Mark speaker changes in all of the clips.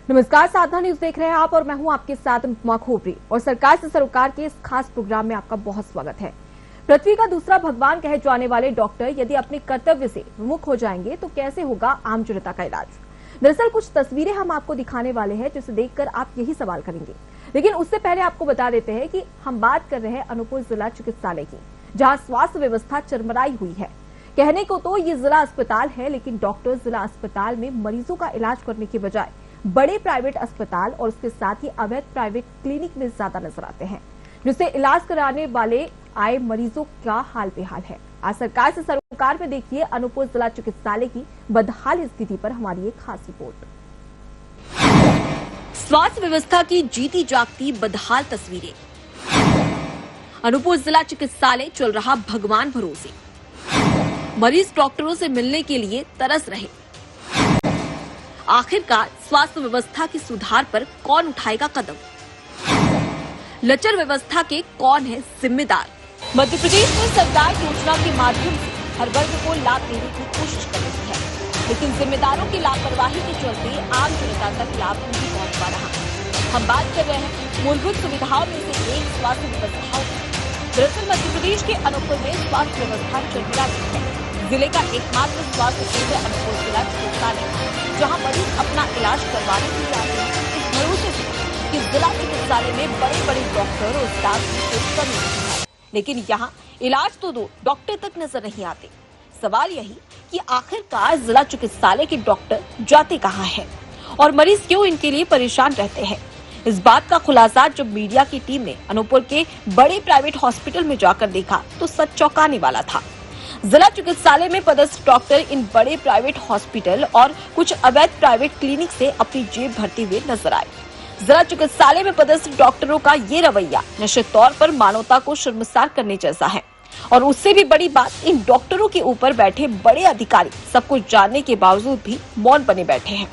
Speaker 1: नमस्कार, साधना न्यूज देख रहे हैं आप और मैं हूं आपके साथ अनुपमा खोपरी। और सरकार से सरोकार के इस खास प्रोग्राम में आपका बहुत स्वागत है। पृथ्वी का दूसरा भगवान कहे जाने वाले डॉक्टर यदि अपने कर्तव्य से विमुख हो जाएंगे तो कैसे होगा आम जनता का इलाज। दरअसल कुछ तस्वीरें हम आपको दिखाने वाले हैं जिसे देखकर आप यही सवाल करेंगे। लेकिन उससे पहले आपको बता देते हैं कि हम बात कर रहे हैं अनूपपुर जिला चिकित्सालय की, जहाँ स्वास्थ्य व्यवस्था चरमराई हुई है। कहने को तो ये जिला अस्पताल है, लेकिन डॉक्टर जिला अस्पताल में मरीजों का इलाज करने की बजाय बड़े प्राइवेट अस्पताल और उसके साथ ही अवैध प्राइवेट क्लिनिक में ज्यादा नजर आते हैं, जिससे इलाज कराने वाले आए मरीजों का हाल बेहाल है। आज सरकार से सरोकार में देखिए अनूपपुर जिला चिकित्सालय की बदहाल स्थिति पर हमारी एक खास रिपोर्ट। स्वास्थ्य व्यवस्था की जीती जागती बदहाल तस्वीरें। अनूपपुर जिला चिकित्सालय चल रहा भगवान भरोसे। मरीज डॉक्टरों से मिलने के लिए तरस रहे। आखिरकार स्वास्थ्य व्यवस्था की सुधार पर कौन उठाएगा कदम? लचर व्यवस्था के कौन है जिम्मेदार? मध्य प्रदेश में सरकार योजना के माध्यम से हर वर्ग को लाभ देने की कोशिश कर रही है, लेकिन जिम्मेदारों की लापरवाही के चलते आम जनता तक लाभ नहीं पहुंच पा रहा। हम बात कर रहे हैं मूलभूत सुविधाओं में से एक स्वास्थ्य व्यवस्थाओं की। दरअसल मध्य प्रदेश के अनूपपुर में स्वास्थ्य व्यवस्था चरमरा रही है। जिले का एकमात्र स्वास्थ्य केंद्र अनूपपुर जिला चिकित्सालय, जहां मरीज अपना इलाज करवाने के लिए आते हैं इस भरोसे से कि जिला चिकित्सालय में बड़े बड़े डॉक्टर और स्टाफ की कोई कमी नहीं है, लेकिन यहाँ इलाज तो दो डॉक्टर तक नजर नहीं आते। सवाल यही कि आखिरकार जिला चिकित्सालय के डॉक्टर जाते कहाँ हैं और मरीज क्यों इनके लिए परेशान रहते हैं। इस बात का खुलासा जब मीडिया की टीम ने अनूपपुर के बड़े प्राइवेट हॉस्पिटल में जाकर देखा तो सच चौंकाने वाला था। जिला चिकित्सालय में पदस्थ डॉक्टर इन बड़े प्राइवेट हॉस्पिटल और कुछ अवैध प्राइवेट क्लिनिक से अपनी जेब भरते हुए नजर आए। जिला चिकित्सालय में पदस्थ डॉक्टरों का ये रवैया निश्चित तौर पर मानवता को शर्मसार करने जैसा है। और उससे भी बड़ी बात, इन डॉक्टरों के ऊपर बैठे बड़े अधिकारी सब कुछ जानने के बावजूद भी मौन बने बैठे हैं।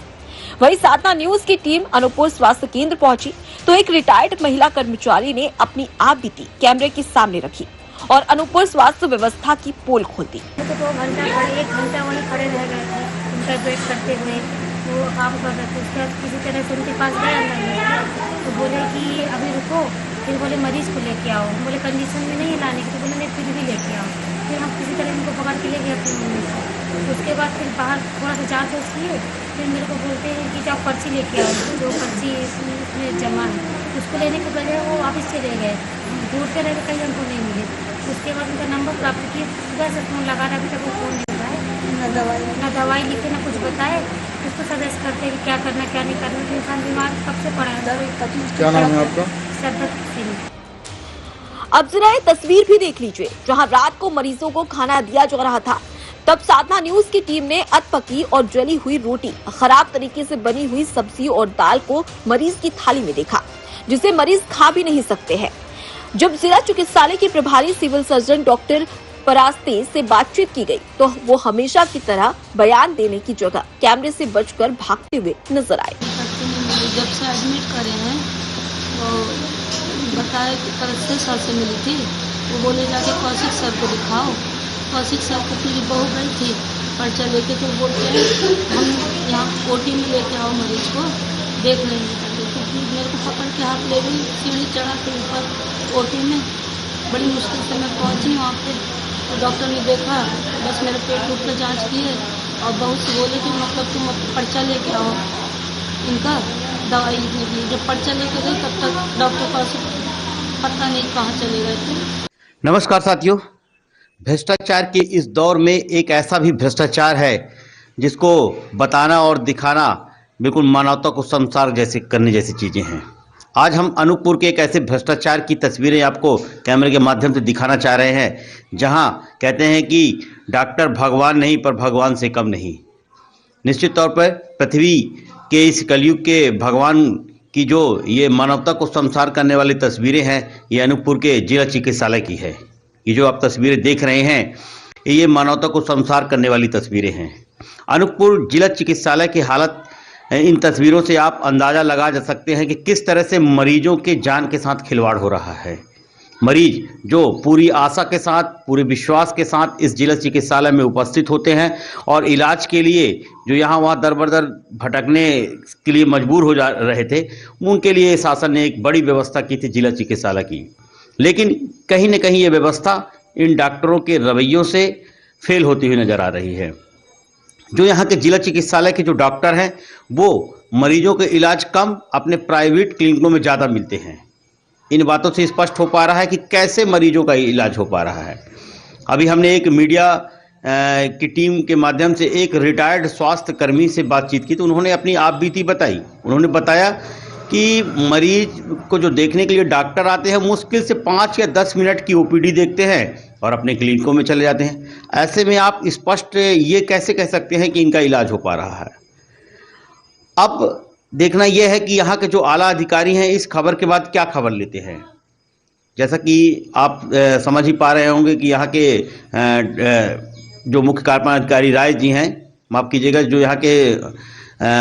Speaker 1: वहीं साधना न्यूज की टीम अनूपपुर स्वास्थ्य केंद्र पहुंची तो एक रिटायर्ड महिला कर्मचारी ने अपनी आप बीती कैमरे के सामने रखी और अनूपपुर स्वास्थ्य व्यवस्था की पोल खोल दी।
Speaker 2: तो 2 घंटा खड़े, 1 घंटा वहीं खड़े रह गए थे, उनका वेट करते हुए वो काम कर रहे थे। उसके बाद किसी तरह से उनके पास गए अंदर में, तो बोले कि अभी रुको, फिर बोले मरीज को लेके आओ। बोले कंडीशन में नहीं लाने की, तो बोले नहीं फिर भी लेके आओ। फिर हम किसी तरह उनको पकड़ के ले गए अपनी मम्मी से। उसके बाद फिर बाहर थोड़ा सा जाँच किए, फिर मेरे को बोलते हैं कि जाओ पर्ची लेके आओ, जो पर्ची इसमें जमा है। उसको लेने के बजाय वो वापस चले गए, ढूंढते रहे कहीं हमको नहीं मिले। उसके बाद उनका नंबर प्राप्त किए, सुबह से फोन लगा रहा, अभी तक वो फोन नहीं उठाए, ना दवाई लिखे ना कुछ बताए। उसको सजेस्ट करते हैं कि क्या करना क्या नहीं करना। तो इंसान बीमार कब से पड़ा है।
Speaker 3: क्या नाम है आपका?
Speaker 2: सरदत सिंह।
Speaker 1: अब जरा ये तस्वीर भी देख लीजिए, जहां रात को मरीजों को खाना दिया जा रहा था, तब साधना न्यूज की टीम ने अधपकी और जली हुई रोटी, खराब तरीके से बनी हुई सब्जी और दाल को मरीज की थाली में देखा, जिसे मरीज खा भी नहीं सकते हैं। जब जिला चिकित्सालय की प्रभारी सिविल सर्जन डॉक्टर परास्ते से बातचीत की गई तो वो हमेशा की तरह बयान देने की जगह कैमरे से बचकर भागते हुए नजर आए।
Speaker 4: जब से एडमिट करे हैं तो बताया कि तरस्ते सर से मिली थी, वो बोले जाके कौशिक सर को दिखाओ। कौशिक सर को मेरी बहू गई थी पर्चा लेके, तो बोलते हैं हम यहाँ ओटी में लेके आओ मरीज को, देख लेंगे। क्योंकि मेरे को पकड़ के हाथ ले गई, सीढ़ी चढ़ा के ऊपर ओटी में। बड़ी मुश्किल से मैं पहुँची वहाँ पे, तो डॉक्टर ने देखा, बस मेरे पेट टूट पर जाँच किए और बहुत से बोले कि मतलब तुम पर्चा लेके आओ इनका दवाई लिखने के लिए। जब पर्चा लेके गई तब तक डॉक्टर पास पता नहीं कहाँ चले गए थे।
Speaker 3: नमस्कार साथियों, भ्रष्टाचार के इस दौर में एक ऐसा भी भ्रष्टाचार है जिसको बताना और दिखाना बिल्कुल मानवता को शर्मसार जैसे करने जैसी चीजें हैं। आज हम अनूपपुर के एक ऐसे भ्रष्टाचार की तस्वीरें आपको कैमरे के माध्यम से दिखाना चाह रहे हैं, जहां कहते हैं कि डॉक्टर भगवान नहीं पर भगवान से कम नहीं। निश्चित तौर पर पृथ्वी के इस कलयुग के भगवान की जो ये मानवता को शर्मसार करने वाली तस्वीरें हैं, ये अनूपपुर के जिला चिकित्सालय की है। ये जो आप तस्वीरें देख रहे हैं, ये मानवता को शर्मसार करने वाली तस्वीरें हैं। अनूपपुर जिला चिकित्सालय की हालत, इन तस्वीरों से आप अंदाज़ा लगा जा सकते हैं कि किस तरह से मरीजों के जान के साथ खिलवाड़ हो रहा है। मरीज जो पूरी आशा के साथ, पूरे विश्वास के साथ इस जिला चिकित्सालय में उपस्थित होते हैं और इलाज के लिए जो यहाँ वहाँ दर बदर भटकने के लिए मजबूर हो जा रहे थे, उनके लिए शासन ने एक बड़ी व्यवस्था की थी जिला चिकित्सालय की। लेकिन कहीं न कहीं ये व्यवस्था इन डॉक्टरों के रवैयों से फेल होती हुई नजर आ रही है। जो यहाँ के जिला चिकित्सालय के जो डॉक्टर हैं वो मरीजों के इलाज कम, अपने प्राइवेट क्लिनिकों में ज़्यादा मिलते हैं। इन बातों से स्पष्ट हो पा रहा है कि कैसे मरीजों का इलाज हो पा रहा है। अभी हमने एक मीडिया की टीम के माध्यम से एक रिटायर्ड स्वास्थ्य कर्मी से बातचीत की तो उन्होंने अपनी आप बीती बताई। उन्होंने बताया कि मरीज को जो देखने के लिए डॉक्टर आते हैं मुश्किल से 5 या 10 मिनट की ओपीडी देखते हैं और अपने क्लिनिकों में चले जाते हैं। ऐसे में आप स्पष्ट ये कैसे कह सकते हैं कि इनका इलाज हो पा रहा है? अब देखना यह है कि यहाँ के जो आला अधिकारी हैं इस खबर के बाद क्या खबर लेते हैं। जैसा कि आप समझ ही पा रहे होंगे कि यहाँ के जो मुख्य कार्यपालन अधिकारी राय जी हैं, माफ कीजिएगा, जो यहाँ के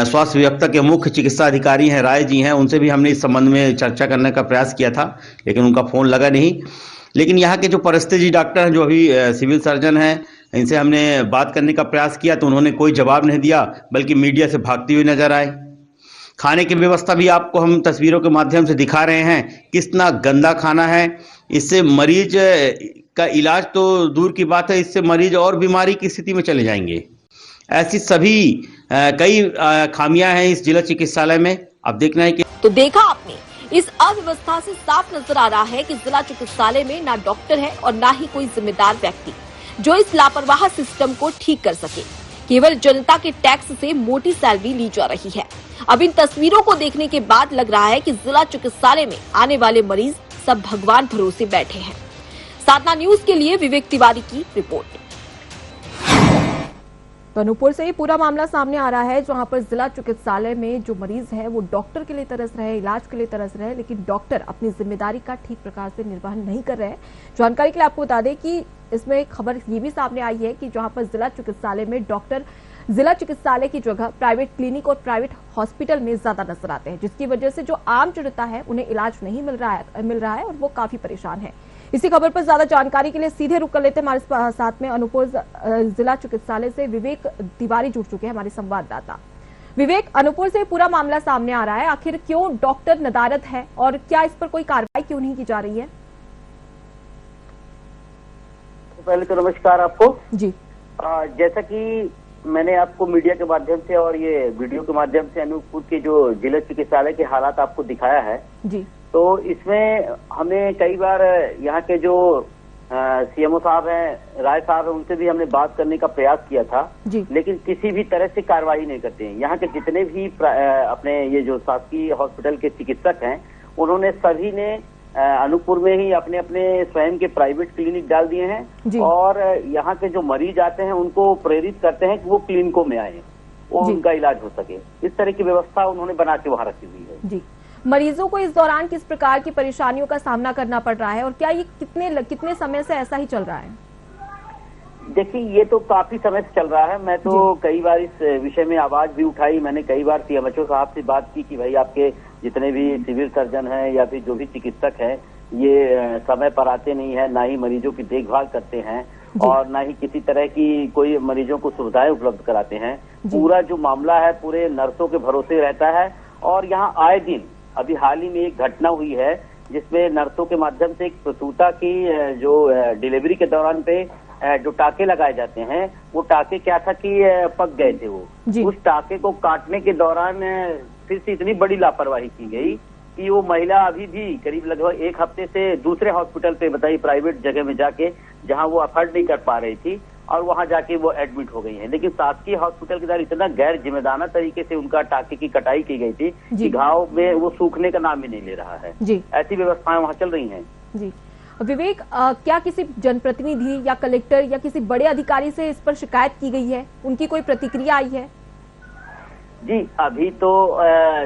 Speaker 3: स्वास्थ्य विभाग के मुख्य चिकित्सा अधिकारी हैं राय जी हैं, उनसे भी हमने इस संबंध में चर्चा करने का प्रयास किया था लेकिन उनका फ़ोन लगा नहीं। लेकिन यहाँ के जो परिस्थिति डॉक्टर हैं, जो अभी सिविल सर्जन हैं, इनसे हमने बात करने का प्रयास किया तो उन्होंने कोई जवाब नहीं दिया बल्कि मीडिया से भागती हुई नजर आए। खाने की व्यवस्था भी आपको हम तस्वीरों के माध्यम से दिखा रहे हैं, कितना गंदा खाना है। इससे मरीज का इलाज तो दूर की बात है, इससे मरीज और बीमारी की स्थिति में चले जाएंगे। ऐसी सभी कई खामियां हैं इस जिला चिकित्सालय में। अब देखना है कि
Speaker 1: तो देखा आपने, इस अव्यवस्था से साफ नजर आ रहा है कि जिला चिकित्सालय में ना डॉक्टर है और ना ही कोई जिम्मेदार व्यक्ति जो इस लापरवाह सिस्टम को ठीक कर सके। केवल जनता के टैक्स से मोटी सैलरी ली जा रही है। अब इन तस्वीरों को देखने के बाद लग रहा है कि जिला चिकित्सालय में आने वाले मरीज सब भगवान भरोसे बैठे हैं। साधना न्यूज के लिए विवेक तिवारी की रिपोर्ट।
Speaker 5: अनूपपुर से ये पूरा मामला सामने आ रहा है, जहां पर जिला चिकित्सालय में जो मरीज है वो डॉक्टर के लिए तरस रहे, इलाज के लिए तरस रहे, लेकिन डॉक्टर अपनी जिम्मेदारी का ठीक प्रकार से निर्वहन नहीं कर रहे हैं। जानकारी के लिए आपको बता दें कि इसमें एक खबर ये भी सामने आई है कि जहां पर जिला चिकित्सालय में डॉक्टर जिला चिकित्सालय की जगह प्राइवेट क्लिनिक और प्राइवेट हॉस्पिटल में ज्यादा नजर आते हैं, जिसकी वजह से जो आम जनता है उन्हें इलाज नहीं मिल रहा है और वो काफी परेशान है। इसी खबर पर ज्यादा जानकारी के लिए सीधे रुक कर लेते हैं। हमारे साथ में अनूपपुर जिला चिकित्सालय से विवेक तिवारी जुड़ चुके हैं, हमारे संवाददाता। विवेक, अनूपपुर से पूरा मामला सामने आ रहा है, आखिर क्यों डॉक्टर नदारद है और क्या इस पर कोई कार्रवाई क्यों नहीं की जा रही है?
Speaker 6: पहले तो नमस्कार आपको
Speaker 5: जी।
Speaker 6: जैसा कि मैंने आपको मीडिया के माध्यम से और ये वीडियो के माध्यम से अनूपपुर के जो जिला चिकित्सालय के हालात आपको दिखाया है
Speaker 5: जी,
Speaker 6: तो इसमें हमने कई बार यहाँ के जो सीएमओ साहब हैं, राय साहब हैं, उनसे भी हमने बात करने का प्रयास किया था
Speaker 5: जी।
Speaker 6: लेकिन किसी भी तरह से कार्रवाई नहीं करते हैं। यहाँ के जितने भी अपने ये जो शासकीय हॉस्पिटल के चिकित्सक हैं उन्होंने सभी ने अनूपपुर में ही अपने अपने स्वयं के प्राइवेट क्लिनिक डाल दिए हैं और यहाँ के जो मरीज आते हैं उनको प्रेरित करते हैं कि वो क्लिनिकों में आए और उनका इलाज हो सके। इस तरह की व्यवस्था उन्होंने बना के वहाँ रखी हुई है।
Speaker 5: जी, मरीजों को इस दौरान किस प्रकार की परेशानियों का सामना करना पड़ रहा है और क्या ये कितने समय से ऐसा ही चल रहा है?
Speaker 6: देखिए, ये तो काफी समय से चल रहा है। मैं तो कई बार इस विषय में आवाज भी उठाई। मैंने कई बार सीएमएचओ साहब से बात की कि भाई आपके जितने भी सिविल सर्जन हैं या फिर जो भी चिकित्सक हैं ये समय पर आते नहीं है, ना ही मरीजों की देखभाल करते हैं और ना ही किसी तरह की कोई मरीजों को सुविधाएं उपलब्ध कराते हैं। पूरा जो मामला है पूरे नर्सों के भरोसे रहता है और यहाँ आए दिन अभी हाल ही में एक घटना हुई है जिसमें नर्सों के माध्यम से एक प्रसूता की जो डिलीवरी के दौरान पे जो टाके लगाए जाते हैं वो टाके क्या था कि पक गए थे। वो उस टाके को काटने के दौरान फिर से इतनी बड़ी लापरवाही की गई कि वो महिला अभी भी करीब लगभग 1 हफ्ते से दूसरे हॉस्पिटल पे बताइए प्राइवेट जगह में जाके जहां वो अफोर्ड नहीं कर पा रही थी और वहां जाके वो एडमिट हो गई है। लेकिन शासकीय हॉस्पिटल के द्वारा इतना गैर जिम्मेदाराना तरीके से उनका टाके की कटाई की गई थी कि घाव में वो सूखने का नाम ही नहीं ले रहा है। ऐसी व्यवस्थाएं वहां चल रही हैं।
Speaker 5: जी विवेक, क्या किसी जनप्रतिनिधि या कलेक्टर या किसी बड़े अधिकारी से इस पर शिकायत की गई है? उनकी कोई प्रतिक्रिया आई है?
Speaker 6: जी, अभी तो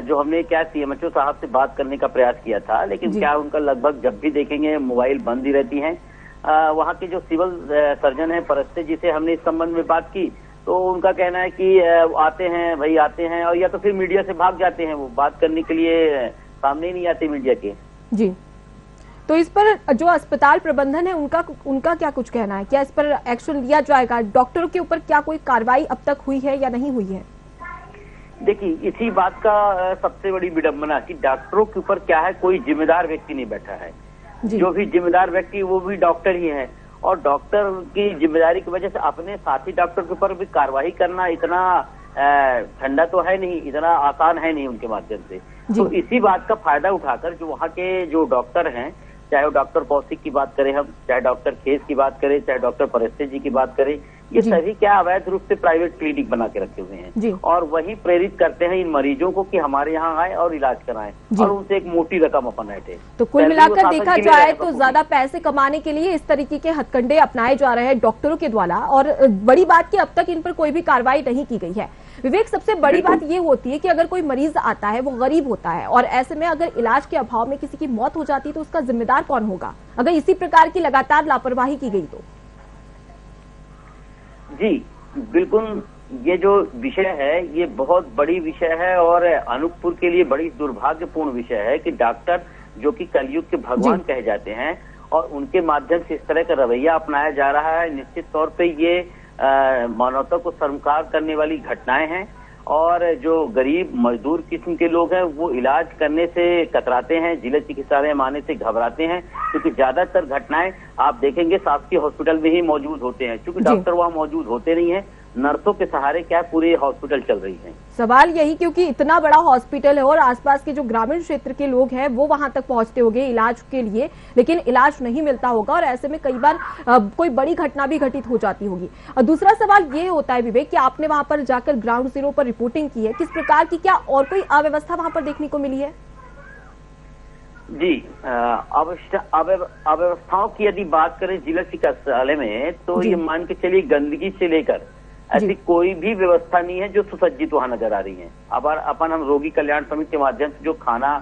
Speaker 6: जो हमने क्या सीएमएचओ साहब से बात करने का प्रयास किया था लेकिन क्या उनका लगभग जब भी देखेंगे मोबाइल बंद ही रहती हैं। वहाँ के जो सिविल सर्जन है परस्ते जी से हमने इस संबंध में बात की तो उनका कहना है कि आते हैं भाई आते हैं और या तो फिर मीडिया से भाग जाते हैं, वो बात करने के लिए सामने नहीं आते मीडिया के।
Speaker 5: जी, तो इस पर जो अस्पताल प्रबंधन है उनका क्या कुछ कहना है? क्या इस पर एक्शन लिया जाएगा? डॉक्टरों के ऊपर क्या कोई कार्रवाई अब तक हुई है या नहीं हुई है?
Speaker 6: देखिए, इसी बात का सबसे बड़ी विडंबना कि डॉक्टरों के ऊपर क्या है, कोई जिम्मेदार व्यक्ति नहीं बैठा है। जो भी जिम्मेदार व्यक्ति वो भी डॉक्टर ही है, और डॉक्टर की जिम्मेदारी की वजह से अपने साथी डॉक्टर के ऊपर भी कार्रवाई करना इतना ठंडा तो है नहीं, इतना आसान है नहीं उनके माध्यम से। तो इसी बात का फायदा उठाकर जो वहाँ के जो डॉक्टर हैं, चाहे वो डॉक्टर कौशिक की बात करें हम, चाहे डॉक्टर खेस की बात करें, चाहे डॉक्टर परस्ते जी की बात करें, ये सभी क्या अवैध रूप से प्राइवेट क्लिनिक बना के रखे हुए हैं और वही प्रेरित करते हैं इन मरीजों को कि हमारे यहाँ आए और इलाज कराएं और उनसे एक मोटी रकम अपन ऐठे।
Speaker 5: तो कुल मिलाकर देखा जाए तो ज्यादा पैसे कमाने के लिए इस तरीके के हथकंडे अपनाए जा रहे हैं डॉक्टरों के द्वारा, और बड़ी बात की अब तक इन पर कोई भी कार्रवाई नहीं की गई है। विवेक, सबसे बड़ी बात ये होती है कि अगर कोई मरीज आता है वो गरीब होता है, और ऐसे में अगर इलाज के अभाव में किसी की मौत हो जाती है तो उसका जिम्मेदार कौन होगा अगर इसी प्रकार की लगातार लापरवाही की गई तो?
Speaker 6: जी बिल्कुल, ये जो विषय है ये बहुत बड़ी विषय है और अनूपपुर के लिए बड़ी दुर्भाग्यपूर्ण विषय है कि डॉक्टर जो कि कलयुग के भगवान कहे जाते हैं और उनके माध्यम से इस तरह का रवैया अपनाया जा रहा है। निश्चित तौर पे ये मानवता को शर्मसार करने वाली घटनाएं हैं, और जो गरीब मजदूर किस्म के लोग हैं वो इलाज करने से कतराते हैं, जिला चिकित्सालय में आने से घबराते हैं, क्योंकि ज्यादातर घटनाएं आप देखेंगे शासकीय हॉस्पिटल में ही मौजूद होते हैं। क्योंकि डॉक्टर वहाँ मौजूद होते नहीं है, नर्सों के सहारे क्या पूरे हॉस्पिटल चल रही है।
Speaker 5: सवाल यही, क्योंकि इतना बड़ा हॉस्पिटल है और आसपास के जो ग्रामीण क्षेत्र के लोग हैं वो वहां तक पहुंचते होंगे इलाज के लिए, लेकिन इलाज नहीं मिलता होगा और ऐसे में कई बार कोई बड़ी घटना भी घटित हो जाती होगी। और दूसरा सवाल ये होता है विवेक कि आपने वहां पर जाकर ग्राउंड जीरो पर रिपोर्टिंग की है, किस प्रकार की क्या और कोई अव्यवस्था वहां पर देखने को मिली है?
Speaker 6: जी, अव्यवस्थाओं की यदि बात करें जिला चिकित्सालय में तो ये मान के चलिए गंदगी से लेकर ऐसी कोई भी व्यवस्था नहीं है जो सुसज्जित वहाँ नजर आ रही है। अपन हम रोगी कल्याण समिति के माध्यम से जो खाना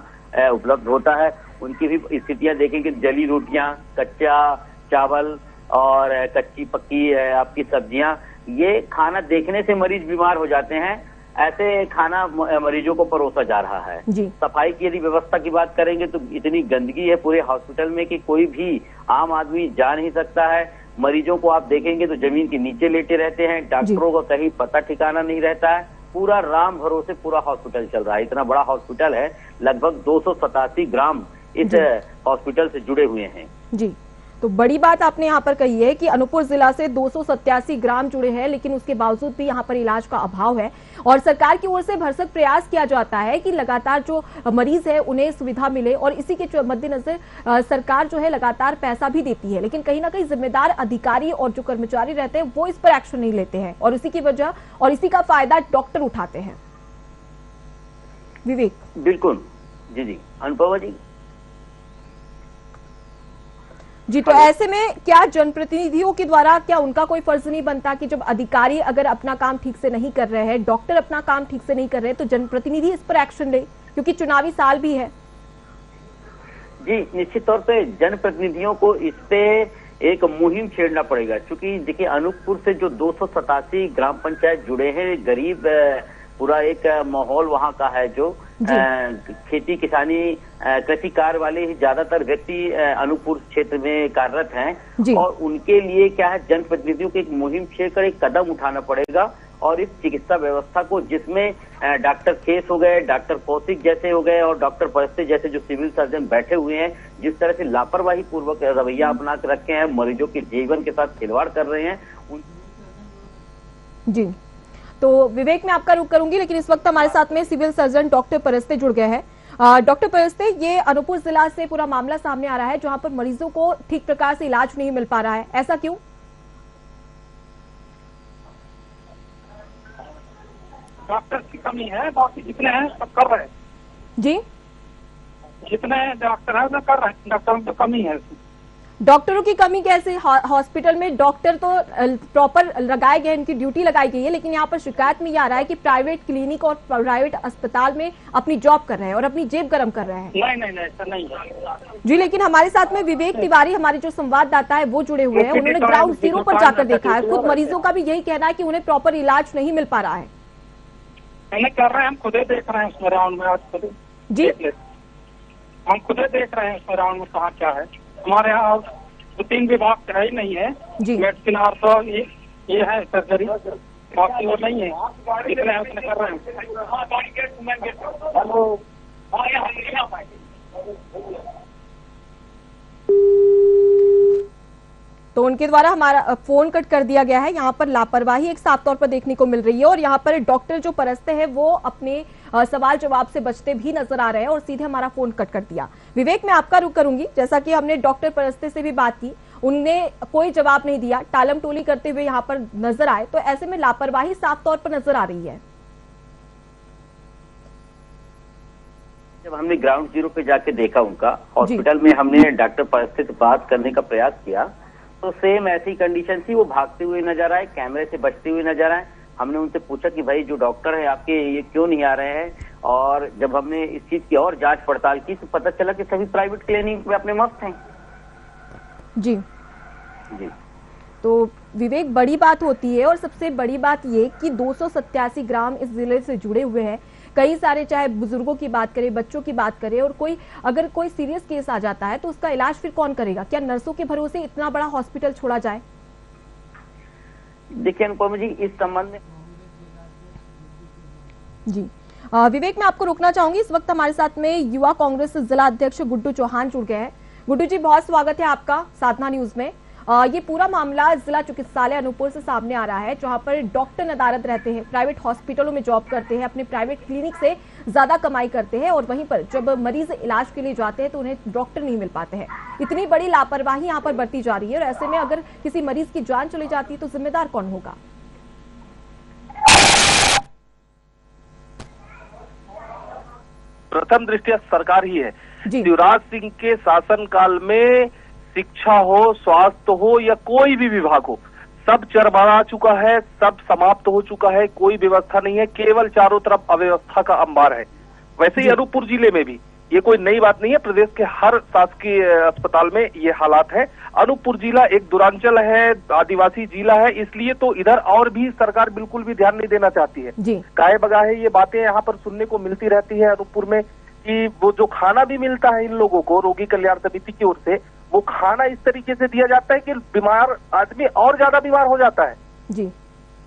Speaker 6: उपलब्ध होता है उनकी भी स्थितियां देखेंगे, जली रोटियां, कच्चा चावल और कच्ची पक्की आपकी सब्जियां, ये खाना देखने से मरीज बीमार हो जाते हैं, ऐसे खाना मरीजों को परोसा जा रहा है। सफाई की यदि व्यवस्था की बात करेंगे तो इतनी गंदगी है पूरे हॉस्पिटल में कि कोई भी आम आदमी जा नहीं सकता है। मरीजों को आप देखेंगे तो जमीन के नीचे लेटे रहते हैं, डॉक्टरों को कहीं पता ठिकाना नहीं रहता है, पूरा राम भरोसे पूरा हॉस्पिटल चल रहा है। इतना बड़ा हॉस्पिटल है, लगभग 287 ग्राम इस हॉस्पिटल से जुड़े हुए हैं।
Speaker 5: जी, तो बड़ी बात आपने यहाँ पर कही है कि अनूपपुर जिला से 287 ग्राम जुड़े हैं, लेकिन उसके बावजूद भी यहाँ पर इलाज का अभाव है और सरकार की ओर से भरसक प्रयास किया जाता है कि लगातार जो मरीज है उन्हें सुविधा मिले, और इसी के मद्देनजर सरकार जो है लगातार पैसा भी देती है, लेकिन कहीं ना कहीं जिम्मेदार अधिकारी और जो कर्मचारी रहते हैं वो इस पर एक्शन नहीं लेते हैं और इसी की वजह और इसी का फायदा डॉक्टर उठाते हैं। विवेक,
Speaker 6: बिल्कुल जी अनुभव
Speaker 5: जी, तो ऐसे में क्या जनप्रतिनिधियों के द्वारा क्या उनका कोई फर्ज नहीं बनता कि जब अधिकारी अगर अपना काम ठीक से नहीं कर रहे हैं, डॉक्टर अपना काम ठीक से नहीं कर रहे हैं, तो जनप्रतिनिधि इस पर एक्शन ले, क्योंकि चुनावी साल भी है।
Speaker 6: जी, निश्चित तौर पे जनप्रतिनिधियों को इस पे एक मुहिम छेड़ना पड़ेगा, क्योंकि देखिए अनूपपुर से जो 287 ग्राम पंचायत जुड़े हैं, गरीब पूरा एक माहौल वहाँ का है, जो खेती किसानी कृषि कार्य वाले ही ज्यादातर व्यक्ति अनूपपुर क्षेत्र में कार्यरत हैं, और उनके लिए क्या है जनप्रतिनिधियों की एक मुहिम छेड़कर एक कदम उठाना पड़ेगा और इस चिकित्सा व्यवस्था को, जिसमें डॉक्टर खेस हो गए, डॉक्टर कौशिक जैसे हो गए और डॉक्टर परस्ते जैसे जो सिविल सर्जन बैठे हुए हैं, जिस तरह से लापरवाही पूर्वक रवैया अपना के रखे हैं, मरीजों के जीवन के साथ खिलवाड़ कर रहे हैं
Speaker 5: जी। तो विवेक, मैं आपका रुख करूंगी, लेकिन इस वक्त हमारे साथ में सिविल सर्जन डॉक्टर परस्ते जुड़ गए हैं। डॉक्टर परस्ते, ये अनूपपुर जिला से पूरा मामला सामने आ रहा है जहां पर मरीजों को ठीक प्रकार से इलाज नहीं मिल पा रहा है, ऐसा क्यों?
Speaker 7: डॉक्टर की कमी है, बाकी जितने हैं सब कर रहे हैं
Speaker 5: जी,
Speaker 7: जितने डॉक्टर है कर रहे हैं, डॉक्टरों की कमी है।
Speaker 5: डॉक्टरों की कमी कैसे? हॉस्पिटल में डॉक्टर तो प्रॉपर लगाए गए, इनकी ड्यूटी लगाई गई है, लेकिन यहाँ पर शिकायत में ये आ रहा है कि प्राइवेट क्लिनिक और प्राइवेट अस्पताल में अपनी जॉब कर रहे हैं और अपनी जेब गरम कर रहे हैं।
Speaker 7: नहीं ऐसा नहीं है
Speaker 5: जी, लेकिन हमारे साथ में विवेक तिवारी, हमारे जो संवाददाता है, वो जुड़े हुए हैं। उन्होंने ग्राउंड जीरो पर जाकर देखा है, खुद मरीजों का भी यही कहना है कि उन्हें प्रॉपर इलाज नहीं मिल पा रहा है।
Speaker 7: कर रहे हैं, हम खुद ही देख रहे हैं उसमें राउंड में आज खुद
Speaker 5: जी।
Speaker 7: हम खुद ही देख रहे हैं उसमें राउंड में कहाँ क्या है। हमारे यहाँ 2-3 विभाग है ही नहीं है, मेडिसिन और तो ये है सर्जरी, बाकी वो नहीं है, इतने उसने कर रहे हैं।
Speaker 5: तो उनके द्वारा हमारा फोन कट कर दिया गया है। यहाँ पर लापरवाही एक साफ तौर पर देखने को मिल रही है और यहाँ पर डॉक्टर जो परसते हैं वो अपने सवाल जवाब से बचते भी नजर आ रहे हैं और सीधे हमारा फोन कट कर दिया। विवेक, मैं आपका रुख करूंगी। जैसा कि हमने डॉक्टर परसते से भी बात की, उनने कोई जवाब नहीं दिया, टालम टोली करते हुए यहाँ पर नजर आए, तो ऐसे में लापरवाही साफ तौर पर नजर आ रही है।
Speaker 6: जब हमने ग्राउंड जीरो पे जाके देखा उनका हॉस्पिटल में, हमने डॉक्टर परस्ते से बात करने का प्रयास किया तो सेम ऐसी कंडीशन थी। वो भागते हुए नजर आए, कैमरे से बचते हुए नजर आए। हमने उनसे पूछा कि भाई जो डॉक्टर है आपके ये क्यों नहीं आ रहे हैं, और जब हमने इस चीज की और जांच पड़ताल की तो पता चला कि सभी प्राइवेट क्लिनिक में अपने मस्त हैं।
Speaker 5: जी
Speaker 6: जी।
Speaker 5: तो विवेक, बड़ी बात होती है और सबसे बड़ी बात ये कि 287 ग्राम इस जिले से जुड़े हुए हैं। कई सारे, चाहे बुजुर्गों की बात करें, बच्चों की बात करें, और अगर कोई सीरियस केस आ जाता है तो उसका इलाज फिर कौन करेगा? क्या नर्सों के भरोसे इतना बड़ा हॉस्पिटल छोड़ा जाए?
Speaker 6: देखिए अनुपम जी, इस संबंध में
Speaker 5: जी विवेक, मैं आपको रोकना चाहूंगी। इस वक्त हमारे साथ में युवा कांग्रेस जिला अध्यक्ष गुड्डू चौहान जुड़ गए हैं। गुड्डू जी, बहुत स्वागत है आपका साधना न्यूज में। ये पूरा मामला जिला चिकित्सालय अनूपपुर से सामने आ रहा है, जहां पर डॉक्टर नदारद रहते हैं, प्राइवेट हॉस्पिटलों में जॉब करते हैं, अपने प्राइवेट क्लिनिक से ज्यादा कमाई करते हैं, और वहीं पर जब मरीज इलाज के लिए जाते हैं तो उन्हें डॉक्टर नहीं मिल पाते हैं। इतनी बड़ी लापरवाही यहाँ पर बरती जा रही है, और ऐसे में अगर किसी मरीज की जान चली जाती है तो जिम्मेदार कौन होगा?
Speaker 8: प्रथम दृष्टया सरकार ही है।
Speaker 5: जी।
Speaker 8: शिवराज सिंह के शासनकाल में शिक्षा हो, स्वास्थ्य हो या कोई भी विभाग हो, सब चरमरा चुका है, सब समाप्त हो चुका है, कोई व्यवस्था नहीं है, केवल चारों तरफ अव्यवस्था का अंबार है। वैसे ही अनूपपुर जिले में भी ये कोई नई बात नहीं है, प्रदेश के हर शासकीय अस्पताल में ये हालात है। अनूपपुर जिला एक दूरांचल है, आदिवासी जिला है, इसलिए तो इधर और भी सरकार बिल्कुल भी ध्यान नहीं देना चाहती है। गाये बगाहे ये बातें यहाँ पर सुनने को मिलती रहती है अनूपपुर में कि वो जो खाना भी मिलता है इन लोगों को रोगी कल्याण समिति की ओर से, वो खाना इस तरीके से दिया जाता है कि बीमार आदमी और ज्यादा बीमार हो जाता है।
Speaker 5: जी।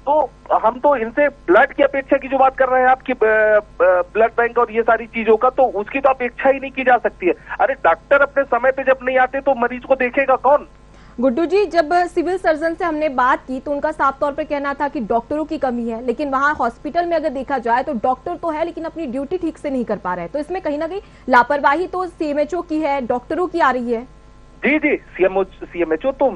Speaker 8: तो हम तो इनसे ब्लड की अपेक्षा की जो बात कर रहे हैं आपकी, ब्लड बैंक और ये सारी चीजों का, तो उसकी तो अपेक्षा ही नहीं की जा सकती है। अरे डॉक्टर अपने समय पे जब नहीं आते तो मरीज को देखेगा कौन?
Speaker 5: गुड्डू जी, जब सिविल सर्जन से हमने बात की तो उनका साफ तौर पर कहना था कि डॉक्टरों की कमी है, लेकिन वहां हॉस्पिटल में अगर देखा जाए तो डॉक्टर तो है लेकिन अपनी ड्यूटी ठीक से नहीं कर पा रहे हैं। तो इसमें कहीं ना कहीं लापरवाही तो सीएमएचओ की है, डॉक्टरों की आ रही है।
Speaker 8: जी, सीएमएचओ तो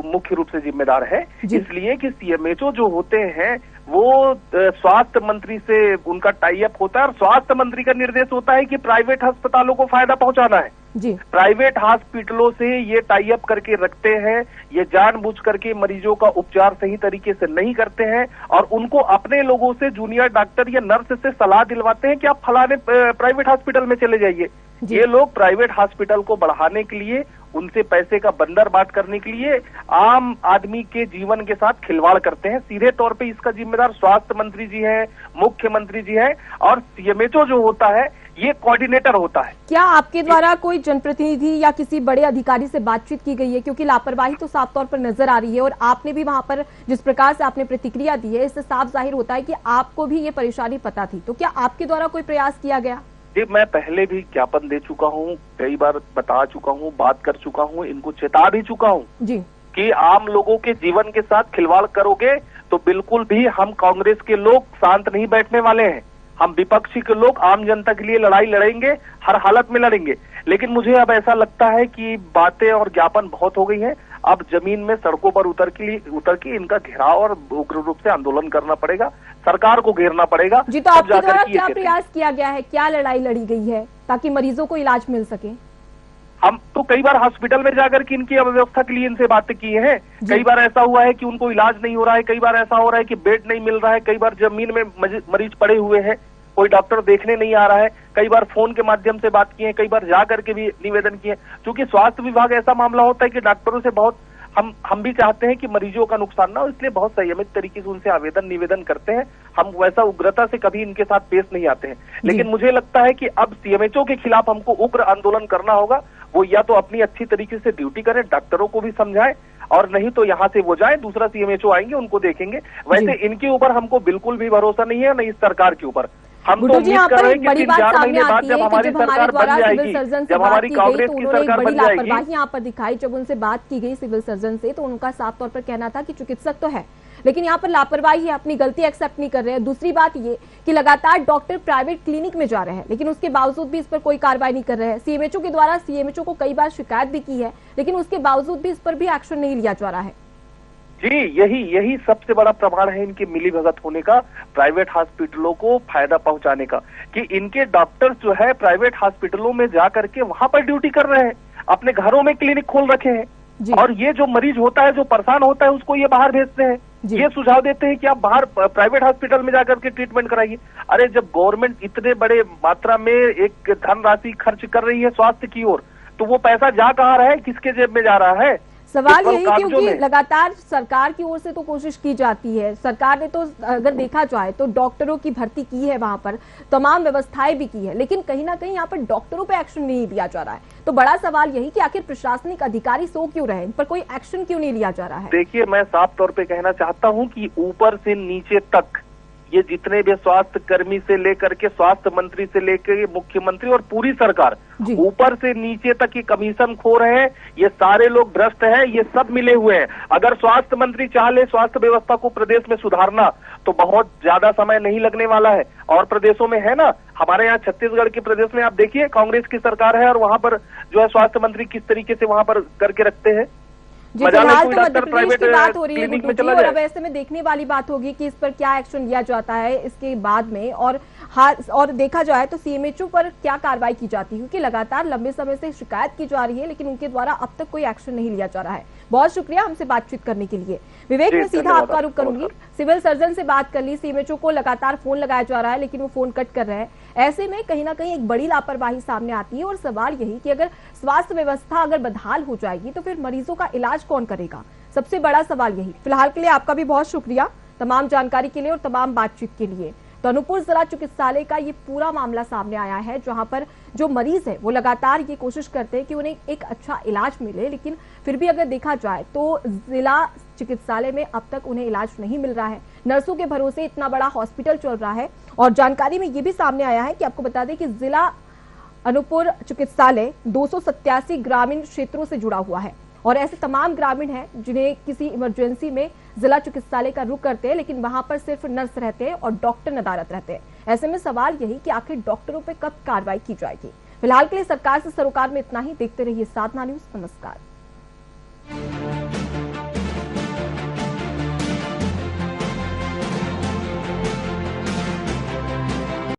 Speaker 8: मुख्य रूप से जिम्मेदार है, इसलिए कि सीएमएचओ जो होते हैं वो स्वास्थ्य मंत्री से उनका टाई अप होता है, और स्वास्थ्य मंत्री का निर्देश होता है कि प्राइवेट अस्पतालों को फायदा पहुंचाना है।
Speaker 5: जी।
Speaker 8: प्राइवेट हॉस्पिटलों से ये टाई अप करके रखते हैं, ये जानबूझ करके मरीजों का उपचार सही तरीके से नहीं करते हैं, और उनको अपने लोगों से, जूनियर डॉक्टर या नर्स से सलाह दिलवाते हैं कि आप फलाने प्राइवेट हॉस्पिटल में चले जाइए। ये लोग प्राइवेट हॉस्पिटल को बढ़ाने के लिए, उनसे पैसे का बंदर बांट करने के लिए आम आदमी के जीवन के साथ खिलवाड़ करते हैं। सीधे तौर पे इसका जिम्मेदार स्वास्थ्य मंत्री जी हैं, मुख्यमंत्री जी हैं, और सीएमएचओ जो होता है ये कोऑर्डिनेटर होता है।
Speaker 5: क्या आपके द्वारा कोई जनप्रतिनिधि या किसी बड़े अधिकारी से बातचीत की गई है? क्योंकि लापरवाही तो साफ तौर पर नजर आ रही है, और आपने भी वहां पर जिस प्रकार से आपने प्रतिक्रिया दी है, इससे साफ जाहिर होता है कि आपको भी ये परेशानी पता थी। तो क्या आपके द्वारा कोई प्रयास किया गया?
Speaker 8: जी, मैं पहले भी ज्ञापन दे चुका हूँ, कई बार बता चुका हूँ, बात कर चुका हूँ, इनको चेता भी चुका हूँ
Speaker 5: जी
Speaker 8: कि आम लोगों के जीवन के साथ खिलवाड़ करोगे तो बिल्कुल भी हम कांग्रेस के लोग शांत नहीं बैठने वाले हैं। हम विपक्षी के लोग आम जनता के लिए लड़ाई लड़ेंगे, हर हालत में लड़ेंगे। लेकिन मुझे अब ऐसा लगता है कि बातें और ज्ञापन बहुत हो गई हैं। अब जमीन में सड़कों पर उतर के इनका घेराव और उग्र रूप से आंदोलन करना पड़ेगा, सरकार को घेरना पड़ेगा।
Speaker 5: जी, तो आपके द्वारा क्या प्रयास किया गया है, क्या लड़ाई लड़ी गई है ताकि मरीजों को इलाज मिल सके?
Speaker 8: हम तो कई बार हॉस्पिटल में जाकर के इनकी अव्यवस्था के लिए इनसे बातें की हैं। कई बार ऐसा हुआ है कि उनको इलाज नहीं हो रहा है, कई बार ऐसा हो रहा है कि बेड नहीं मिल रहा है, कई बार जमीन में मरीज पड़े हुए हैं, कोई डॉक्टर देखने नहीं आ रहा है। कई बार फोन के माध्यम से बात की है, कई बार जा करके भी निवेदन किए। क्योंकि स्वास्थ्य विभाग ऐसा मामला होता है कि डॉक्टरों से बहुत हम भी चाहते हैं कि मरीजों का नुकसान ना हो, इसलिए बहुत संयमित तरीके से उनसे निवेदन करते हैं। हम वैसा उग्रता से कभी इनके साथ पेश नहीं आते हैं। लेकिन मुझे लगता है कि अब सीएमएचओ के खिलाफ हमको उग्र आंदोलन करना होगा। वो या तो अपनी अच्छी तरीके से ड्यूटी करें, डॉक्टरों को भी समझाएं, और नहीं तो यहाँ से वो जाएं, दूसरा सीएमएचओ आएंगे, उनको देखेंगे। वैसे इनके ऊपर हमको बिल्कुल भी भरोसा नहीं है, नहीं सरकार के ऊपर। हम तो उम्मीद कर रहे हैं कि 3-4 महीने बाद जब हमारी सरकार बन जाएगी, जब हमारी कांग्रेस की सरकार बन जाएगी।
Speaker 5: यहाँ पर दिखाई जब उनसे बात की गई सिविल सर्जन से, तो उनका साफ तौर पर कहना था कि चिकित्सक तो है, लेकिन यहाँ पर लापरवाही है, अपनी गलती एक्सेप्ट नहीं कर रहे हैं। दूसरी बात ये कि लगातार डॉक्टर प्राइवेट क्लिनिक में जा रहे हैं, लेकिन उसके बावजूद भी इस पर कोई कार्रवाई नहीं कर रहे हैं। सीएमएचओ के द्वारा सीएमएचओ को कई बार शिकायत भी की है, लेकिन उसके बावजूद भी इस पर भी एक्शन नहीं लिया जा रहा है।
Speaker 8: जी, यही सबसे बड़ा प्रमाण है इनके मिलीभगत होने का, प्राइवेट हॉस्पिटलों को फायदा पहुंचाने का, कि इनके डॉक्टर्स जो है प्राइवेट हॉस्पिटलों में जा करके वहां पर ड्यूटी कर रहे हैं, अपने घरों में क्लिनिक खोल रखे हैं, और ये जो मरीज होता है, जो परेशान होता है, उसको ये बाहर भेजते हैं। ये सुझाव देते हैं कि आप बाहर प्राइवेट हॉस्पिटल में जाकर के ट्रीटमेंट कराइए। अरे जब गवर्नमेंट इतने बड़े मात्रा में एक धनराशि खर्च कर रही है स्वास्थ्य की ओर, तो वो पैसा जा कहाँ रहा है, किसके जेब में जा रहा है?
Speaker 5: सवाल यही, क्योंकि लगातार सरकार की ओर से तो कोशिश की जाती है, सरकार ने तो अगर देखा जाए तो डॉक्टरों की भर्ती की है, वहां पर तमाम व्यवस्थाएं भी की है, लेकिन कहीं ना कहीं यहाँ पर डॉक्टरों पे एक्शन नहीं लिया जा रहा है। तो बड़ा सवाल यही कि आखिर प्रशासनिक अधिकारी सो क्यों रहे, इन पर कोई एक्शन क्यों नहीं लिया जा रहा है?
Speaker 8: देखिए, मैं साफ तौर पे कहना चाहता हूँ कि ऊपर से नीचे तक ये जितने भी स्वास्थ्य कर्मी से लेकर के स्वास्थ्य मंत्री से लेकर मुख्यमंत्री और पूरी सरकार, ऊपर से नीचे तक ये कमीशन खोर है, ये सारे लोग भ्रष्ट हैं, ये सब मिले हुए हैं। अगर स्वास्थ्य मंत्री चाह ले स्वास्थ्य व्यवस्था को प्रदेश में सुधारना, तो बहुत ज्यादा समय नहीं लगने वाला है। और प्रदेशों में है ना, हमारे यहाँ छत्तीसगढ़ के प्रदेश में आप देखिए कांग्रेस की सरकार है, और वहां पर जो है स्वास्थ्य मंत्री किस तरीके से वहां पर करके रखते हैं।
Speaker 5: जी, फिलहाल तो मध्य प्रदेश की बात हो रही है गुड्डू जी, और अब ऐसे में देखने वाली बात होगी कि इस पर क्या एक्शन लिया जाता है इसके बाद में, और देखा जाए तो सीएमएचओ पर क्या कार्रवाई की जाती है, क्योंकि लगातार लंबे समय से शिकायत की जा रही है, लेकिन उनके द्वारा अब तक कोई एक्शन नहीं लिया जा रहा है। बहुत शुक्रिया हमसे बातचीत करने के लिए। विवेक, मैं सीधा आपका रुख करूंगी। सिविल सर्जन से बात कर ली, सीएमएचओ को लगातार फोन लगाया जा रहा है, लेकिन वो फोन कट कर रहे हैं। ऐसे में कहीं ना कहीं एक बड़ी लापरवाही सामने आती है, और सवाल यही कि अगर स्वास्थ्य व्यवस्था अगर बदहाल हो जाएगी तो फिर मरीजों का इलाज कौन करेगा? सबसे बड़ा सवाल यही। फिलहाल के लिए आपका भी बहुत शुक्रिया तमाम जानकारी के लिए और तमाम बातचीत के लिए। तो अनूपपुर जिला चिकित्सालय का ये पूरा मामला सामने आया है, जहां पर जो मरीज है वो लगातार ये कोशिश करते हैं कि उन्हें एक अच्छा इलाज मिले, लेकिन फिर भी अगर देखा जाए तो जिला चिकित्सालय में अब तक उन्हें इलाज नहीं मिल रहा है। नर्सों के भरोसे इतना बड़ा हॉस्पिटल चल रहा है, और जानकारी में ये भी सामने आया है कि आपको बता दें कि जिला अनूपपुर चिकित्सालय 287 ग्रामीण क्षेत्रों से जुड़ा हुआ है, और ऐसे तमाम ग्रामीण हैं जिन्हें किसी इमरजेंसी में जिला चिकित्सालय का रुख करते हैं, लेकिन वहां पर सिर्फ नर्स रहते हैं और डॉक्टर नदारत रहते हैं। ऐसे में सवाल यही कि आखिर डॉक्टरों पर कब कार्रवाई की जाएगी। फिलहाल के लिए सरकार से सरोकार में इतना ही। देखते रहिए साधना न्यूज। नमस्कार।